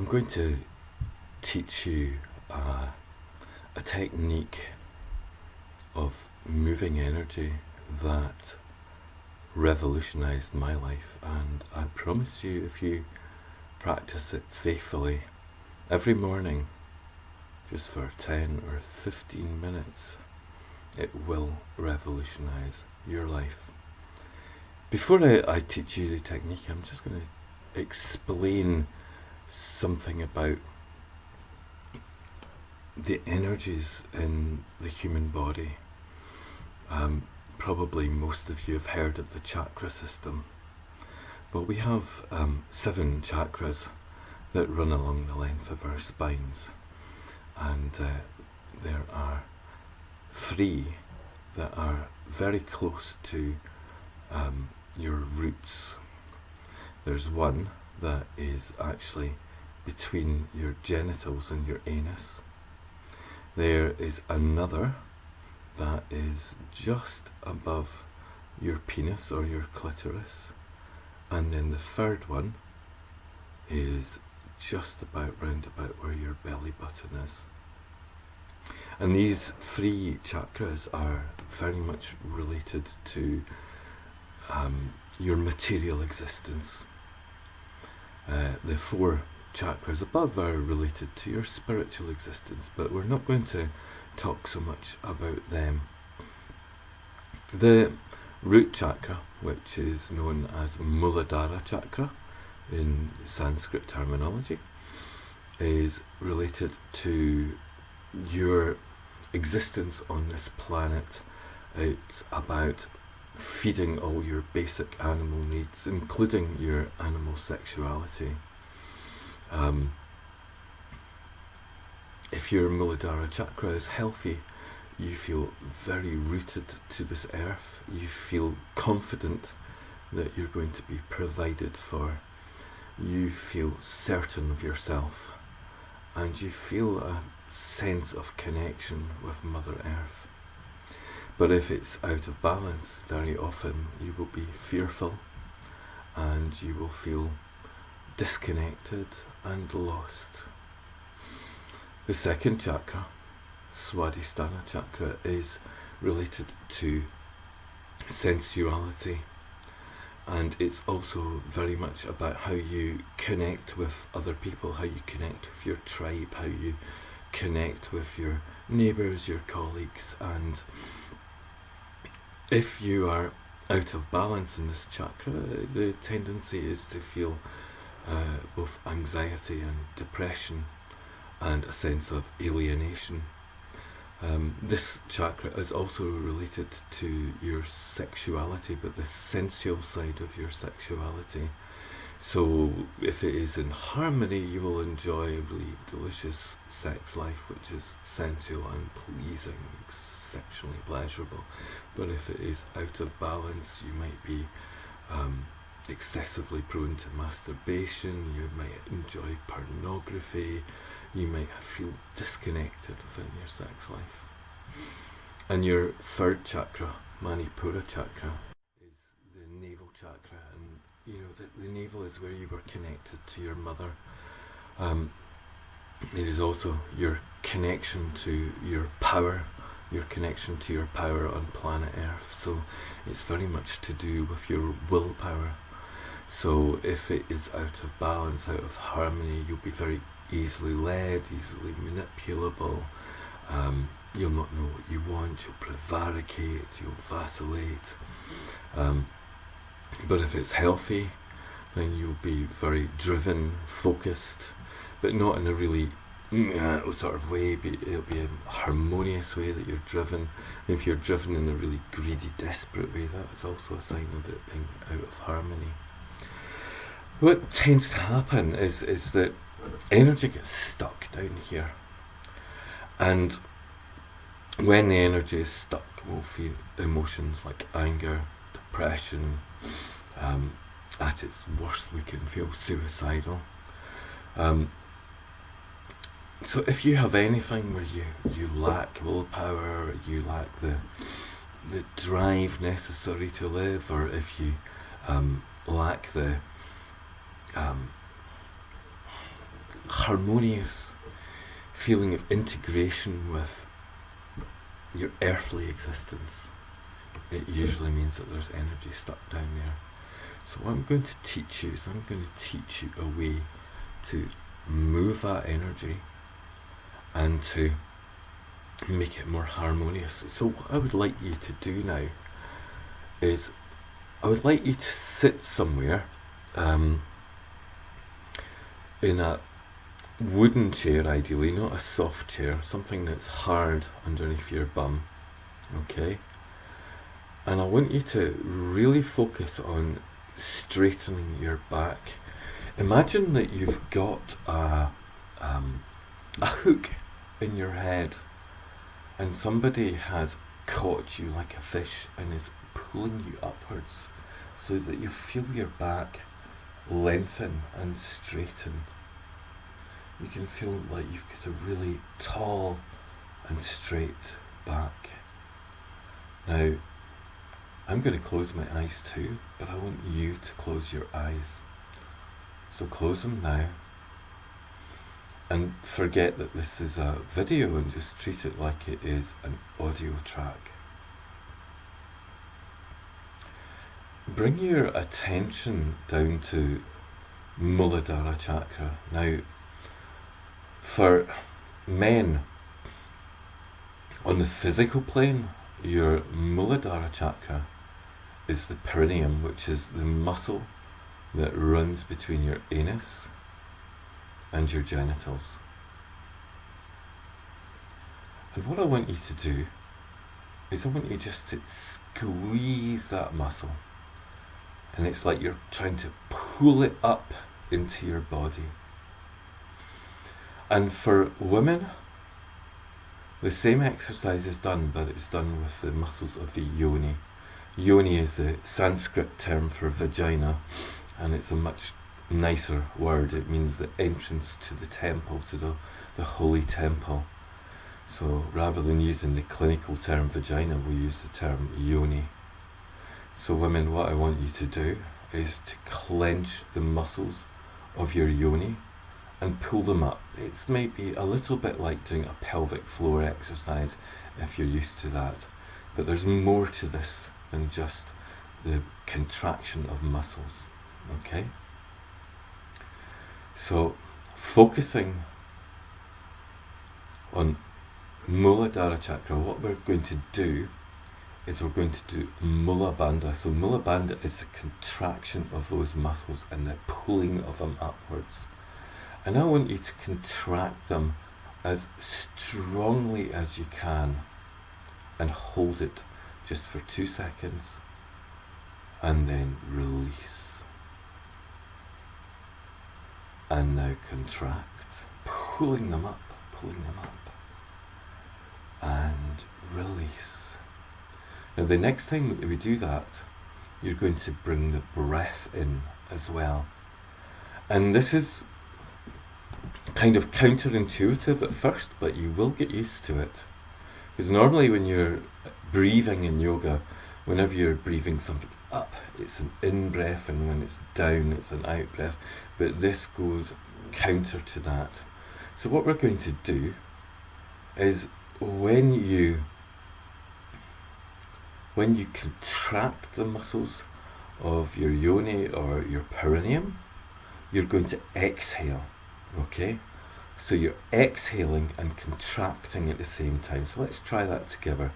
I'm going to teach you a technique of moving energy that revolutionized my life, and I promise you, if you practice it faithfully every morning, just for 10 or 15 minutes, it will revolutionize your life. Before I teach you the technique, I'm just going to explain something about the energies in the human body. Probably most of you have heard of the chakra system, but we have 7 chakras that run along the length of our spines, and there are 3 that are very close to your roots. There's one that is actually between your genitals and your anus. There is another that is just above your penis or your clitoris, and then the third one is just about round about where your belly button is. And these 3 chakras are very much related to your material existence. The 4 chakras above are related to your spiritual existence, but we're not going to talk so much about them. The root chakra, which is known as Muladhara chakra in Sanskrit terminology, is related to your existence on this planet. It's about feeding all your basic animal needs, including your animal sexuality. If your Muladhara chakra is healthy, you feel very rooted to this earth. You feel confident that you're going to be provided for. You feel certain of yourself, and you feel a sense of connection with Mother Earth. But if it's out of balance, very often you will be fearful, and you will feel disconnected and lost. The second chakra, Swadhisthana chakra, is related to sensuality, and it's also very much about how you connect with other people, how you connect with your tribe, how you connect with your neighbours, your colleagues. And if you are out of balance in this chakra, the tendency is to feel both anxiety and depression and a sense of alienation. This chakra is also related to your sexuality, but the sensual side of your sexuality. So if it is in harmony, you will enjoy a really delicious sex life, which is sensual and pleasing, sexually pleasurable. But if it is out of balance, you might be excessively prone to masturbation, you might enjoy pornography, you might feel disconnected within your sex life. And your third chakra, Manipura chakra, is the navel chakra, and you know the navel is where you were connected to your mother. It is also your connection to your power, your connection to your power on planet Earth. So it's very much to do with your willpower. So if it is out of balance, out of harmony, you'll be very easily led, easily manipulable. You'll not know what you want, you'll prevaricate, you'll vacillate. But if it's healthy, then you'll be very driven, focused, but not in a really sort of way, but it'll be a harmonious way that you're driven. And if you're driven in a really greedy, desperate way, that's also a sign of it being out of harmony. What tends to happen is that energy gets stuck down here, and when the energy is stuck, we'll feel emotions like anger, depression. At its worst, we can feel suicidal. So if you have anything where you lack willpower, you lack the drive necessary to live, or if you lack the harmonious feeling of integration with your earthly existence, it usually means that there's energy stuck down there. So what I'm going to teach you is I'm going to teach you a way to move that energy and to make it more harmonious. So what I would like you to do now is I would like you to sit somewhere in a wooden chair, ideally, not a soft chair, something that's hard underneath your bum, okay? And I want you to really focus on straightening your back. Imagine that you've got a hook in your head and somebody has caught you like a fish and is pulling you upwards so that you feel your back lengthen and straighten. You can feel like you've got a really tall and straight back. Now, I'm going to close my eyes too, but I want you to close your eyes. So close them now. And forget that this is a video and just treat it like it is an audio track. Bring your attention down to Muladhara chakra. Now, for men, on the physical plane, your Muladhara chakra is the perineum, which is the muscle that runs between your anus and your genitals. And what I want you to do is I want you just to squeeze that muscle, and it's like you're trying to pull it up into your body. And for women, the same exercise is done, but it's done with the muscles of the yoni. Yoni is the Sanskrit term for vagina, and it's a much nicer word. It means the entrance to the temple, to the holy temple. So rather than using the clinical term vagina, we use the term yoni. So women, what I want you to do is to clench the muscles of your yoni and pull them up. It's maybe a little bit like doing a pelvic floor exercise if you're used to that. But there's more to this than just the contraction of muscles, okay? So focusing on Muladhara chakra, what we're going to do is we're going to do Mula bandha. So Mula bandha is the contraction of those muscles and the pulling of them upwards. And I want you to contract them as strongly as you can and hold it just for 2 seconds and then release. And now contract, pulling them up and release. Now the next time that we do that, you're going to bring the breath in as well. And this is kind of counterintuitive at first, but you will get used to it. Because normally when you're breathing in yoga, whenever you're breathing something up, it's an in-breath, and when it's down, it's an out-breath. But this goes counter to that. So what we're going to do is when you contract the muscles of your yoni or your perineum, you're going to exhale, okay? So you're exhaling and contracting at the same time. So let's try that together.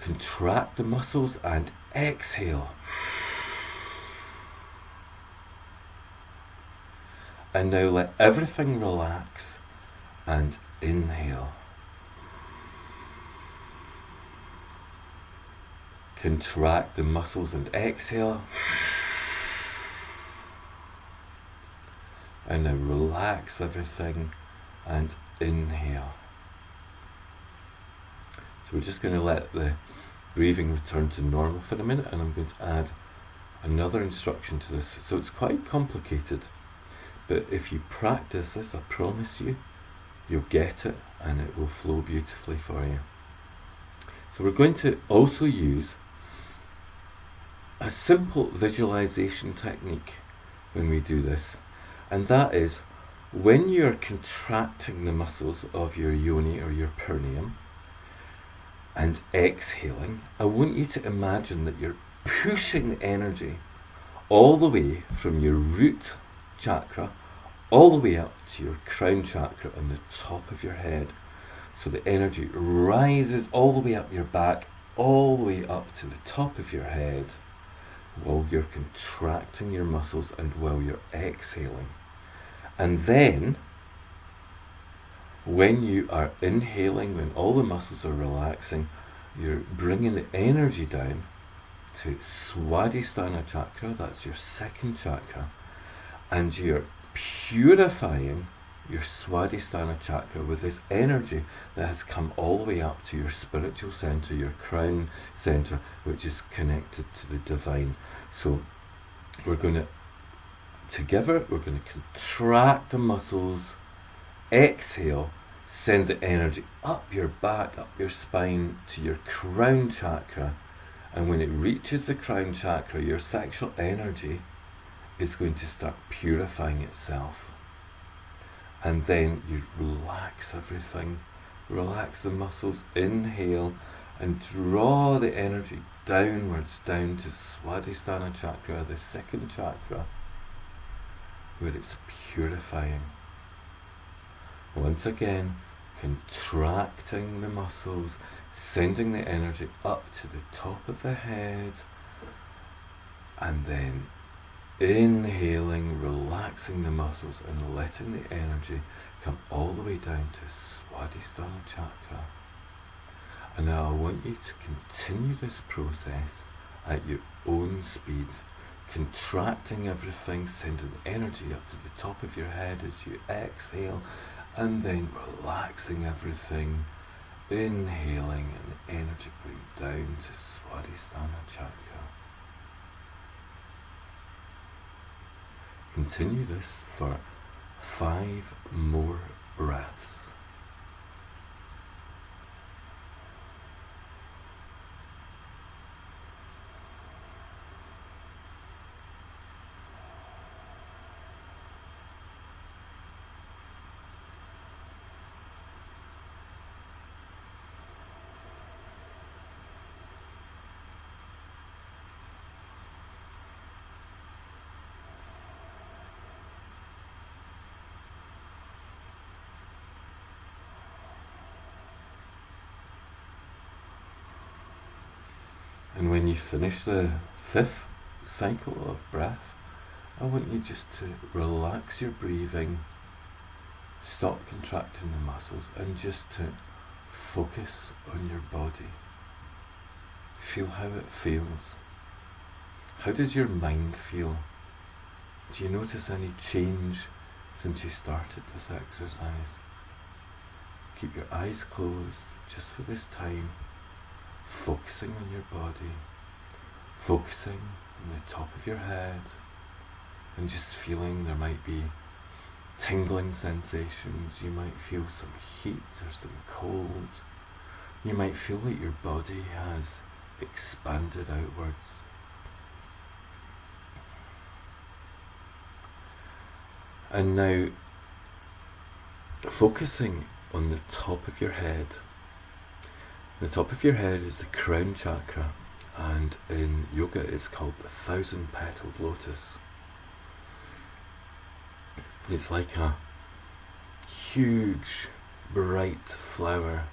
Contract the muscles and exhale. And now let everything relax and inhale. Contract the muscles and exhale. And now relax everything and inhale. So we're just going to let the breathing return to normal for a minute, and I'm going to add another instruction to this. So it's quite complicated, but if you practice this, I promise you, you'll get it and it will flow beautifully for you. So we're going to also use a simple visualization technique when we do this, and that is when you're contracting the muscles of your yoni or your perineum and exhaling, I want you to imagine that you're pushing the energy all the way from your root chakra all the way up to your crown chakra on the top of your head. So the energy rises all the way up your back, all the way up to the top of your head, while you're contracting your muscles and while you're exhaling. And then, when you are inhaling, when all the muscles are relaxing, you're bringing the energy down to Swadhisthana chakra, that's your second chakra, and you're purifying your Swadhisthana chakra with this energy that has come all the way up to your spiritual center, your crown center, which is connected to the divine. So we're going to, together, we're going to contract the muscles, exhale, send the energy up your back, up your spine to your crown chakra, and when it reaches the crown chakra, your sexual energy is going to start purifying itself. And then you relax everything, relax the muscles, inhale and draw the energy downwards down to Swadhisthana chakra, the second chakra, where it's purifying. Once again, contracting the muscles, sending the energy up to the top of the head, and then inhaling, relaxing the muscles and letting the energy come all the way down to Swadhisthana chakra. And now I want you to continue this process at your own speed, contracting everything, sending the energy up to the top of your head as you exhale, and then relaxing everything, inhaling and the energy going down to Swadhisthana chakra. Continue this for 5 more breaths. And when you finish the 5th cycle of breath, I want you just to relax your breathing, stop contracting the muscles, and just to focus on your body. Feel how it feels. How does your mind feel? Do you notice any change since you started this exercise? Keep your eyes closed just for this time, focusing on your body, focusing on the top of your head, and just feeling there might be tingling sensations. You might feel some heat or some cold. You might feel like your body has expanded outwards. And now, focusing on the top of your head. The top of your head is the crown chakra, and in yoga it's called the 1,000-petaled lotus. It's like a huge, bright flower.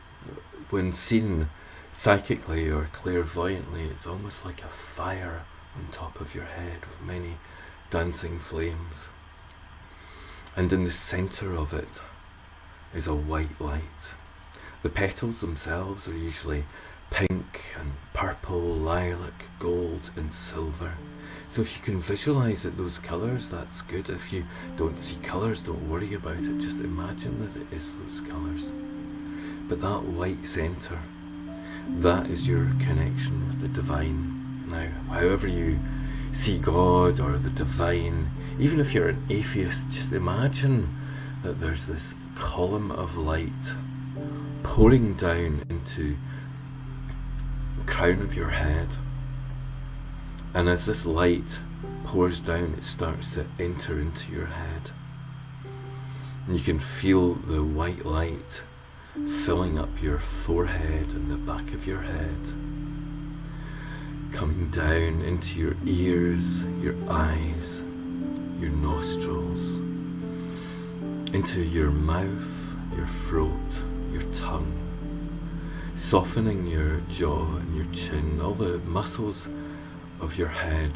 When seen psychically or clairvoyantly, it's almost like a fire on top of your head with many dancing flames. And in the centre of it is a white light. The petals themselves are usually pink and purple, lilac, gold and silver. So if you can visualise it, those colours, that's good. If you don't see colours, don't worry about it. Just imagine that it is those colours. But that white centre, that is your connection with the divine. Now, however you see God or the divine, even if you're an atheist, just imagine that there's this column of light pouring down into the crown of your head, and as this light pours down, it starts to enter into your head, And you can feel the white light filling up your forehead and the back of your head, coming down into your ears, your eyes, your nostrils, into your mouth, your throat, your tongue, softening your jaw and your chin, all the muscles of your head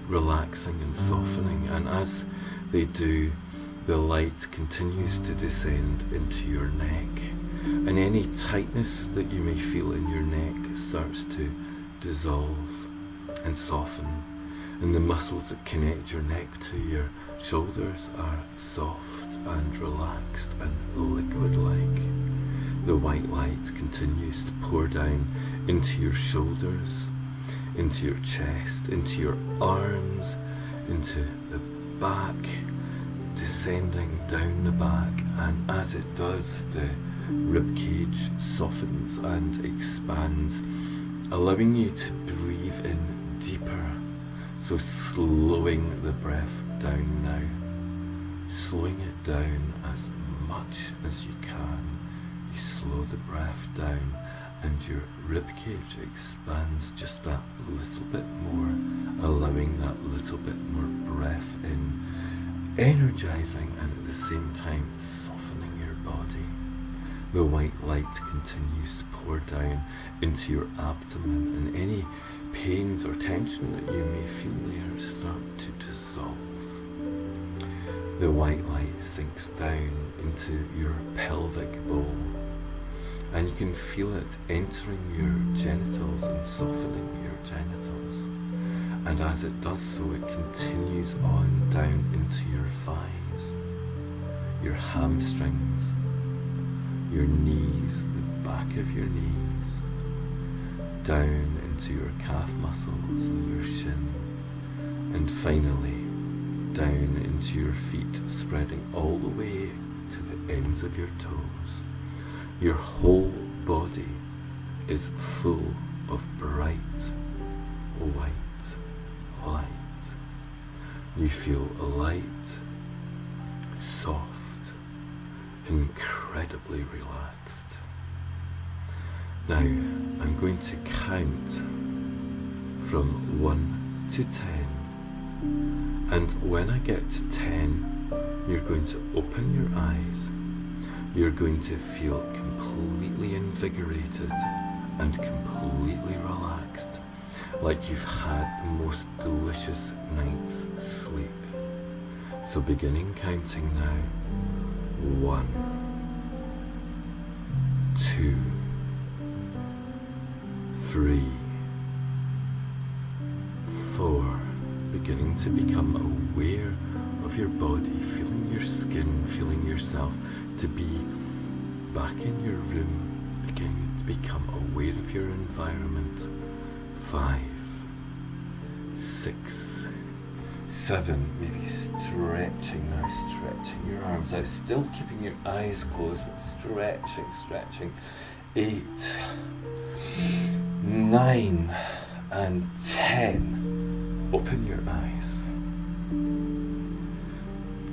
relaxing and softening. And as they do, the light continues to descend into your neck, and any tightness that you may feel in your neck starts to dissolve and soften, and the muscles that connect your neck to your shoulders are soft and relaxed and liquid-like. The white light continues to pour down into your shoulders, into your chest, into your arms, into the back, descending down the back, and as it does, the rib cage softens and expands, allowing you to breathe in deeper. So slowing the breath down now, slowing it down as much as you can. You slow the breath down and your rib cage expands just that little bit more, allowing that little bit more breath in, energizing and at the same time softening your body. The white light continues to pour down into your abdomen, and any pains or tension that you may feel there start to dissolve. The white light sinks down into your pelvic bowl, and you can feel it entering your genitals and softening your genitals. And as it does so, it continues on down into your thighs, your hamstrings, your knees, the back of your knees, down into your calf muscles and your shin, and finally down into your feet, spreading all the way to the ends of your toes. Your whole body is full of bright white light. You feel light, soft, incredibly relaxed. Now I'm going to count from 1 to 10, and when I get to 10, you're going to open your eyes. You're going to feel completely invigorated and completely relaxed, like you've had the most delicious night's sleep. So beginning counting now. 1, 2, 3, 4. Beginning to become aware of your body, feeling your skin, feeling yourself, to be back in your room, beginning to become aware of your environment. 5, 6, 7, maybe stretching now, stretching your arms out, still keeping your eyes closed, but stretching. 8, 9, and 10. Open your eyes.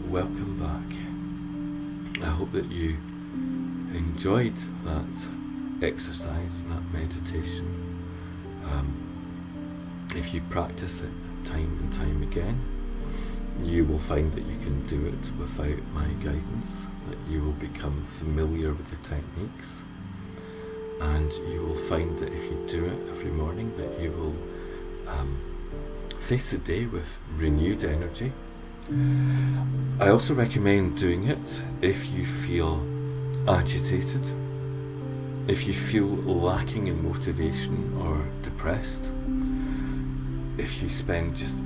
Welcome back. I hope that you enjoyed that exercise, that meditation. If you practice it time and time again, you will find that you can do it without my guidance, that you will become familiar with the techniques, and you will find that if you do it every morning, that you will face the day with renewed energy. I also recommend doing it if you feel agitated, if you feel lacking in motivation or depressed. If you spend just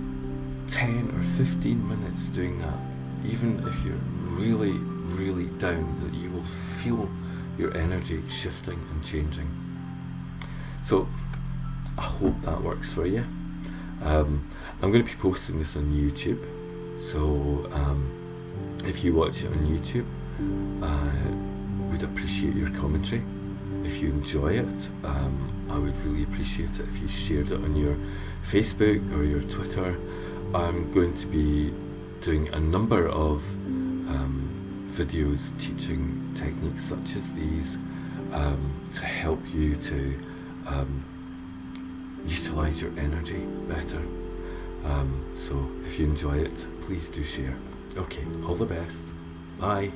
10 or 15 minutes doing that, even if you're really, really down, that you will feel your energy shifting and changing. So I hope that works for you. I'm going to be posting this on YouTube, so if you watch it on YouTube, I would appreciate your commentary. If you enjoy it, I would really appreciate it if you shared it on your Facebook or your Twitter. I'm going to be doing a number of videos teaching techniques such as these to help you to utilize your energy better. So if you enjoy it, please do share. Okay, all the best. Bye.